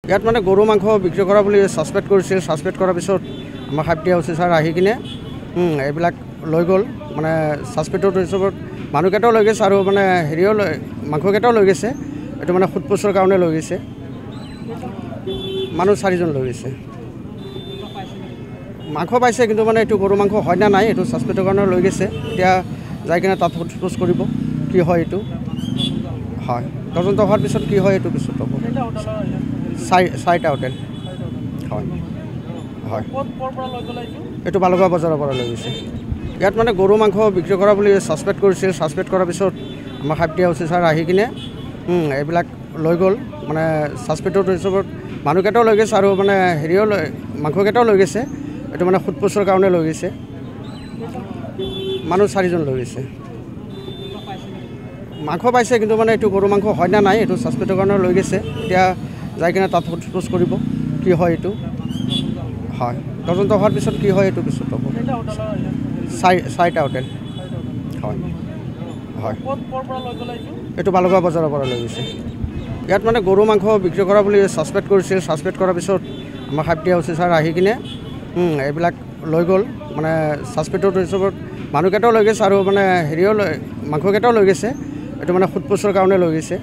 ইয়াত মানে গৰু মাংস বিক্ৰী কৰা বুলি ছাছপেক্ট কৰিছিল। ছাছপেক্ট কৰাৰ পিছত আমাৰ সাপেক্ষা অফিচাৰ আহি কিনে এইবিলাক লৈ গ'ল। মানে ছাছপেক্টৰ হিচাপত মানুহকেইটাও লৈ গৈছে আৰু মানে হেৰিও মাংসকেইটাও লৈ গৈছে। এইটো মানে সোধপোছৰ কাৰণে লৈ গৈছে। মানুহ 4জন লৈ গৈছে। মাংস পাইছে, কিন্তু মানে এইটো গৰু মাংস হয় না নাই এইটো ছাছপেক্টৰ কাৰণে লৈ গৈছে। এতিয়া যাই কিনে তাত সোধপোছ কৰিব কি হয় এইটো। হয়, তদন্ত হোৱাৰ পিছত কি হয় এইটো পিছত হ'ব। 4টা হোটেল। হয় হয়, এইটো বালুগাঁও বজাৰৰ পৰা লৈ গৈছে। ইয়াত মানে গৰু মাংস বিক্ৰী কৰা বুলি ছাছপেক্ট কৰিছিল। ছাছপেক্ট কৰাৰ পিছত আমাৰ সাপেক্ষা অফিচাৰ আহি কিনে এইবিলাক লৈ গ'ল। মানে ছাছপেক্টৰ হিচাপত মানুহকেইটাও লৈ গৈছে আৰু মানে হেৰিও মাংসকেইটাও লৈ গৈছে। এইটো মানে সোধপোছৰ কাৰণে লৈ গৈছে। মানুহ 4জন লৈ গৈছে। মাংস পাইছে, কিন্তু মানে এইটো গৰু মাংস হয় না নাই এইটো ছাছপেক্টৰ কাৰণে লৈ গৈছে। এতিয়া যাই কিনে তাত সোধপোছ কৰিব কি হয় এইটো। হয়, তদন্ত হোৱাৰ পিছত কি হয় এইটো পিছত হ'ব। 4টা হোটেল। হয় হয়, এইটো বালুগাঁও বজাৰৰ পৰা লৈ গৈছে। ইয়াত মানে গৰু মাংস বিক্ৰী কৰা বুলি ছাছপেক্ট কৰিছিল। ছাছপেক্ট কৰাৰ পিছত আমাৰ সাপেক্ষা অফিচাৰ আহি কিনে এইবিলাক লৈ গ'ল। মানে ছাছপেক্টৰ হিচাপত মানুহকেইটাও লৈ গৈছে আৰু মানে হেৰিও মাংসকেইটাও লৈ গৈছে। এইটো মানে সোধপোছৰ কাৰণে লৈ গৈছে।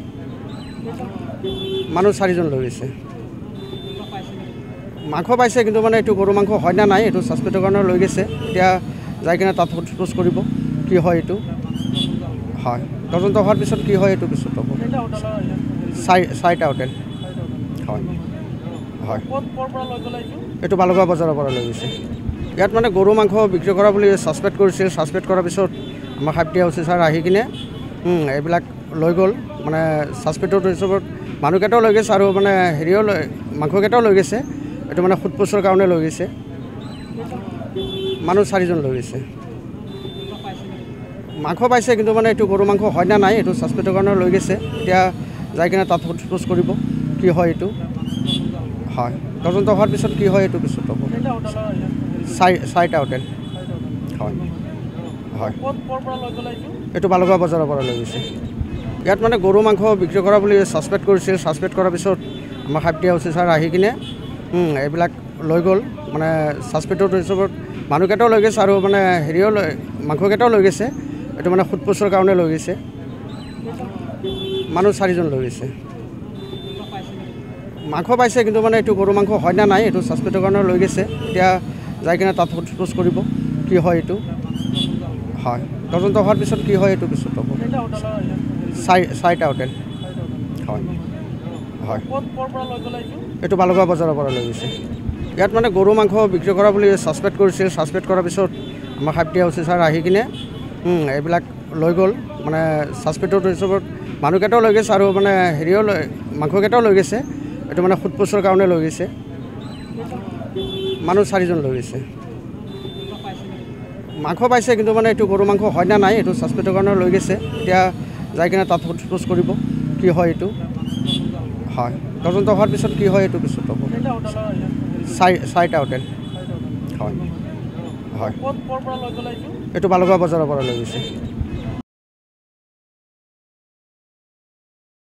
মানুহ 4জন লৈ গৈছে। মাংস পাইছে, কিন্তু মানে এইটো গৰু মাংস হয় না নাই এইটো ছাছপেক্টৰ কাৰণে লৈ গৈছে। এতিয়া যাই কিনে তাত সোধপোছ কৰিব কি হয় এইটো। হয়, তদন্ত হোৱাৰ পিছত কি হয় এইটো পিছত হ'ব। 4টা হোটেল। হয় হয়, এইটো বালুগাঁও বজাৰৰ পৰা লৈ গৈছে। ইয়াত মানে গৰু মাংস বিক্ৰী কৰা বুলি ছাছপেক্ট কৰিছিল। ছাছপেক্ট কৰাৰ পিছত আমাৰ সাপেক্ষা অফিচাৰ আহি কিনে এইবিলাক লৈ গ'ল। মানে ছাছপেক্টৰ হিচাপত মানুহকেইটাও লৈ গৈছে আৰু মানে হেৰিও মাংসকেইটাও লৈ গৈছে। এইটো মানে সোধপোছৰ কাৰণে লৈ গৈছে। মানুহ 4জন লৈ গৈছে। মাংস পাইছে, কিন্তু মানে এইটো গৰু মাংস হয় না নাই এইটো ছাছপেক্টৰ কাৰণে লৈ গৈছে। এতিয়া যাই কিনে তাত সোধপোছ কৰিব কি হয় এইটো। হয়, তদন্ত হোৱাৰ পিছত কি হয় এইটো পিছত হ'ব। 4টা হোটেল। হয় হয়, এইটো বালুগাঁও বজাৰৰ পৰা লৈ গৈছে। ইয়াত মানে গৰু মাংস বিক্ৰী কৰা বুলি ছাছপেক্ট কৰিছিল। ছাছপেক্ট কৰাৰ পিছত আমাৰ সাপেক্ষা অফিচাৰ আহি কিনে এইবিলাক লৈ গ'ল। মানে ছাছপেক্টৰ হিচাপত মানুহকেইটাও লৈ গৈছে আৰু মানে হেৰিও মাংসকেইটাও লৈ গৈছে। এইটো মানে সোধপোছৰ কাৰণে লৈ গৈছে। মানুহ 4জন লৈ গৈছে। মাংস পাইছে, কিন্তু মানে এইটো গৰু মাংস হয় না নাই এইটো ছাছপেক্টৰ কাৰণে লৈ গৈছে। এতিয়া যাই কিনে তাত সোধপোছ কৰিব কি হয় এইটো। হয়, তদন্ত হোৱাৰ পিছত কি হয় এইটো পিছত হ'ব। 4টা হোটেল। হয় হয়, এইটো বালুগাঁও বজাৰৰ পৰা লৈ গৈছে। ইয়াত মানে গৰু মাংস বিক্ৰী কৰা বুলি ছাছপেক্ট কৰিছিল। ছাছপেক্ট কৰাৰ পিছত আমাৰ সাপেক্ষা অফিচাৰ আহি কিনে এইবিলাক লৈ গ'ল। মানে ছাছপেক্টৰ হিচাপত মানুহকেইটাও লৈ গৈছে আৰু মানে হেৰিও মাংসকেইটাও লৈ গৈছে। এইটো মানে সোধপোছৰ কাৰণে লৈ গৈছে। মানুহ 4জন লৈ গৈছে। মাংস পাইছে, কিন্তু মানে এইটো গৰু মাংস হয় না নাই এইটো ছাছপেক্টৰ কাৰণে লৈ গৈছে। এতিয়া যাই কিনে তাত সোধপোছ কৰিব কি হয় এইটো। হয়, তদন্ত হোৱাৰ পিছত কি হয় এইটো পিছত হ'ব। 4টা হোটেল। হয় হয়, এইটো বালুগাঁও বজাৰৰ পৰা লৈ গৈছে।